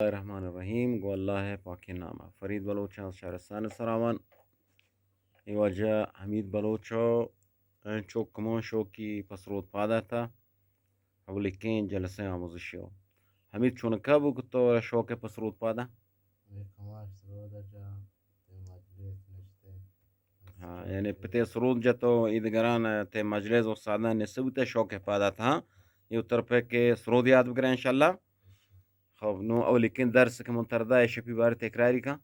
الرحمن الرحیم. گو الله پاک نامه. فرید بلوچ از شهرستان سراوان. ایواجه حمید بلوچو چوک کمان شوکی پسرود پادتا حولیکین جلسه آموزشیو. حمید چونکه بو کتو شوک پسرود پادا؟ ها یعنی پته سرود جتو ایدگران ته مجلس و سادان نسبت شوک پادتا ها یو طرفه که سرود یاد بگیره انشالله. خب نو اولیکین درس که منترده شپی بار تکراری کا